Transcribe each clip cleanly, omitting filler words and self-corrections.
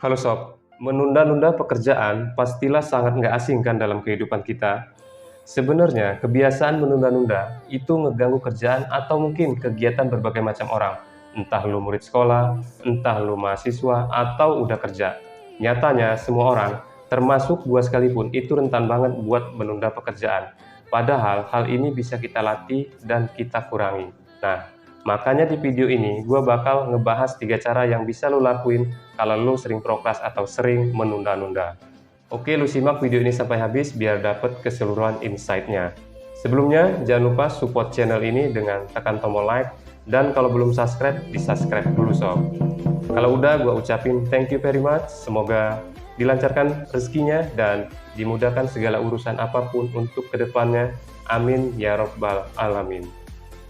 Halo Sob, menunda-nunda pekerjaan pastilah sangat nggak asing kan dalam kehidupan kita. Sebenarnya kebiasaan menunda-nunda itu ngeganggu kerjaan atau mungkin kegiatan berbagai macam orang. Entah lu murid sekolah, entah lu mahasiswa, atau udah kerja. Nyatanya semua orang, termasuk gua sekalipun, itu rentan banget buat menunda pekerjaan. Padahal hal ini bisa kita latih dan kita kurangi. Nah, makanya di video ini gue bakal ngebahas 3 cara yang bisa lo lakuin kalau lo sering prokras atau sering menunda-nunda. Oke, lu simak video ini sampai habis biar dapet keseluruhan insight-nya. Sebelumnya, jangan lupa support channel ini dengan tekan tombol like, dan kalau belum subscribe, di-subscribe dulu sob. Kalau udah, gue ucapin thank you very much, semoga dilancarkan rezekinya dan dimudahkan segala urusan apapun untuk kedepannya. Amin ya robbal alamin.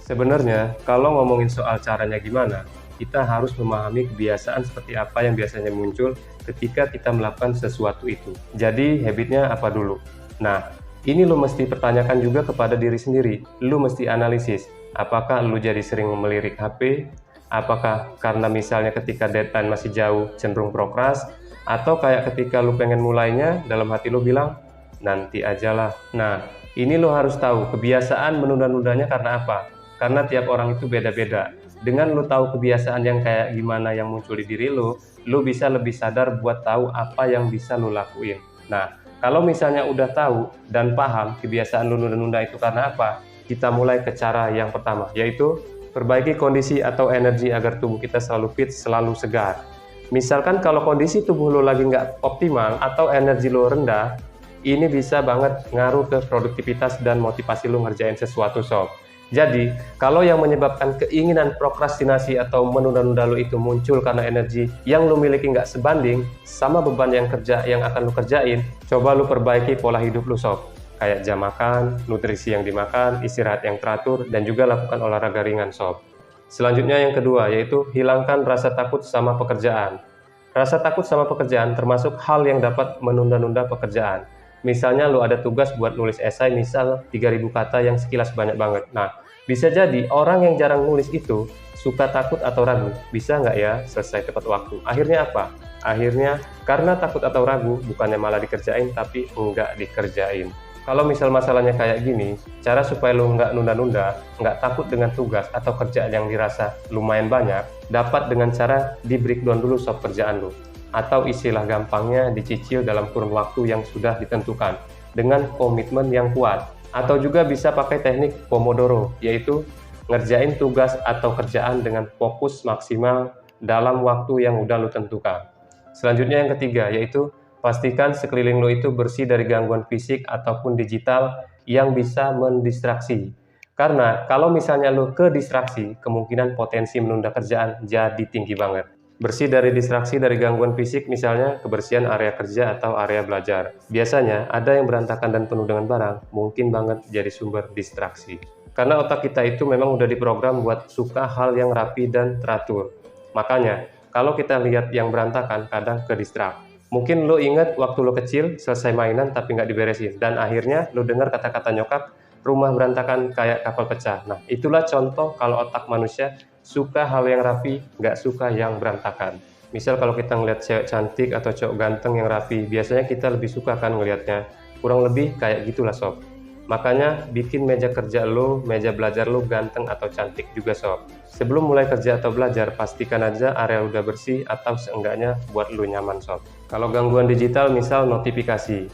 Sebenarnya, kalau ngomongin soal caranya gimana, kita harus memahami kebiasaan seperti apa yang biasanya muncul ketika kita melakukan sesuatu itu. Jadi, habitnya apa dulu? Nah, ini lo mesti pertanyakan juga kepada diri sendiri. Lo mesti analisis, apakah lo jadi sering melirik HP? Apakah karena misalnya ketika deadline masih jauh cenderung prokras? Atau kayak ketika lo pengen mulainya, dalam hati lo bilang, nanti ajalah. Nah, ini lo harus tahu kebiasaan menunda-nundanya karena apa? Karena tiap orang itu beda-beda. Dengan lo tahu kebiasaan yang kayak gimana yang muncul di diri lo bisa lebih sadar buat tahu apa yang bisa lo lakuin. Nah, kalau misalnya udah tahu dan paham kebiasaan lo nunda-nunda itu karena apa, kita mulai ke cara yang pertama, yaitu perbaiki kondisi atau energi agar tubuh kita selalu fit, selalu segar. Misalkan kalau kondisi tubuh lo lagi nggak optimal atau energi lo rendah, ini bisa banget ngaruh ke produktivitas dan motivasi lo ngerjain sesuatu sob. Jadi, kalau yang menyebabkan keinginan prokrastinasi atau menunda-nunda lo itu muncul karena energi yang lo miliki nggak sebanding sama beban yang akan lo kerjain, coba lo perbaiki pola hidup lo sob. Kayak jam makan, nutrisi yang dimakan, istirahat yang teratur, dan juga lakukan olahraga ringan sob. Selanjutnya yang kedua, yaitu hilangkan rasa takut sama pekerjaan. Rasa takut sama pekerjaan termasuk hal yang dapat menunda-nunda pekerjaan. Misalnya lo ada tugas buat nulis esai misal 3000 kata yang sekilas banyak banget. Nah, bisa jadi orang yang jarang nulis itu suka takut atau ragu, bisa nggak ya selesai tepat waktu. Akhirnya apa? Akhirnya karena takut atau ragu bukannya malah dikerjain tapi nggak dikerjain. Kalau misal masalahnya kayak gini, cara supaya lo nggak nunda-nunda, nggak takut dengan tugas atau kerjaan yang dirasa lumayan banyak, dapat dengan cara di breakdown dulu sob kerjaan lo. Atau istilah gampangnya dicicil dalam kurun waktu yang sudah ditentukan dengan komitmen yang kuat. Atau juga bisa pakai teknik Pomodoro, yaitu ngerjain tugas atau kerjaan dengan fokus maksimal dalam waktu yang udah lo tentukan. Selanjutnya yang ketiga, yaitu pastikan sekeliling lo itu bersih dari gangguan fisik ataupun digital yang bisa mendistraksi. Karena kalau misalnya lo ke distraksi, kemungkinan potensi menunda kerjaan jadi tinggi banget. Bersih dari distraksi dari gangguan fisik, misalnya kebersihan area kerja atau area belajar. Biasanya ada yang berantakan dan penuh dengan barang, mungkin banget jadi sumber distraksi. Karena otak kita itu memang udah diprogram buat suka hal yang rapi dan teratur. Makanya, kalau kita lihat yang berantakan, kadang ke distrak. Mungkin lo ingat waktu lo kecil, selesai mainan tapi nggak diberesin. Dan akhirnya lo dengar kata-kata nyokap, rumah berantakan kayak kapal pecah. Nah, itulah contoh kalau otak manusia suka hal yang rapi, nggak suka yang berantakan. Misal kalau kita ngeliat cewek cantik atau cowok ganteng yang rapi, biasanya kita lebih suka kan ngelihatnya. Kurang lebih kayak gitulah sob. Makanya bikin meja kerja lo, meja belajar lo ganteng atau cantik juga sob. Sebelum mulai kerja atau belajar, pastikan aja area udah bersih atau seenggaknya buat lo nyaman sob. Kalau gangguan digital misal notifikasi,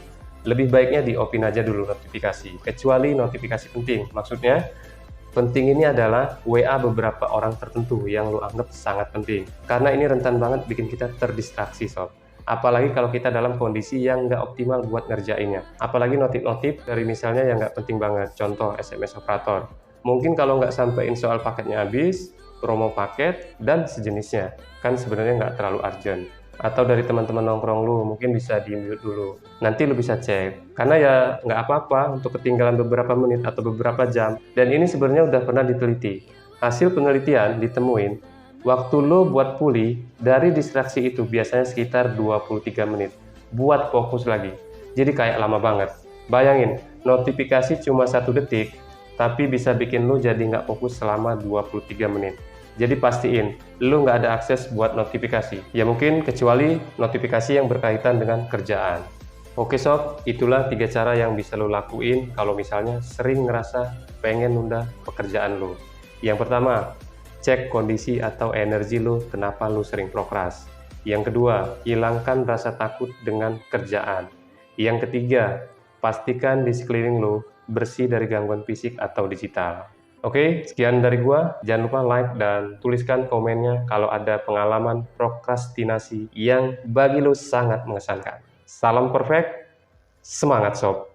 lebih baiknya di-off-in aja dulu notifikasi, kecuali notifikasi penting. Maksudnya, penting ini adalah WA beberapa orang tertentu yang lo anggap sangat penting. Karena ini rentan banget bikin kita terdistraksi sob. Apalagi kalau kita dalam kondisi yang nggak optimal buat ngerjainnya. Apalagi notif-notif dari misalnya yang nggak penting banget. Contoh SMS operator. Mungkin kalau nggak sampein soal paketnya habis, promo paket, dan sejenisnya. Kan sebenarnya nggak terlalu urgent. Atau dari teman-teman nongkrong lu, mungkin bisa di-mute dulu. Nanti lu bisa cek. Karena ya nggak apa-apa untuk ketinggalan beberapa menit atau beberapa jam. Dan ini sebenarnya udah pernah diteliti. Hasil penelitian ditemuin, waktu lu buat pulih dari distraksi itu biasanya sekitar 23 menit. Buat fokus lagi. Jadi kayak lama banget. Bayangin, notifikasi cuma 1 detik, tapi bisa bikin lu jadi nggak fokus selama 23 menit. Jadi pastiin lu nggak ada akses buat notifikasi. Ya mungkin kecuali notifikasi yang berkaitan dengan kerjaan. Oke sob, itulah 3 cara yang bisa lo lakuin kalau misalnya sering ngerasa pengen nunda pekerjaan lo. Yang pertama, cek kondisi atau energi lo kenapa lo sering prokras. Yang kedua, hilangkan rasa takut dengan kerjaan. Yang ketiga, pastikan di sekeliling lo bersih dari gangguan fisik atau digital. Oke, sekian dari gua. Jangan lupa like dan tuliskan komennya kalau ada pengalaman prokrastinasi yang bagi lo sangat mengesankan. Salam perfect, semangat sob!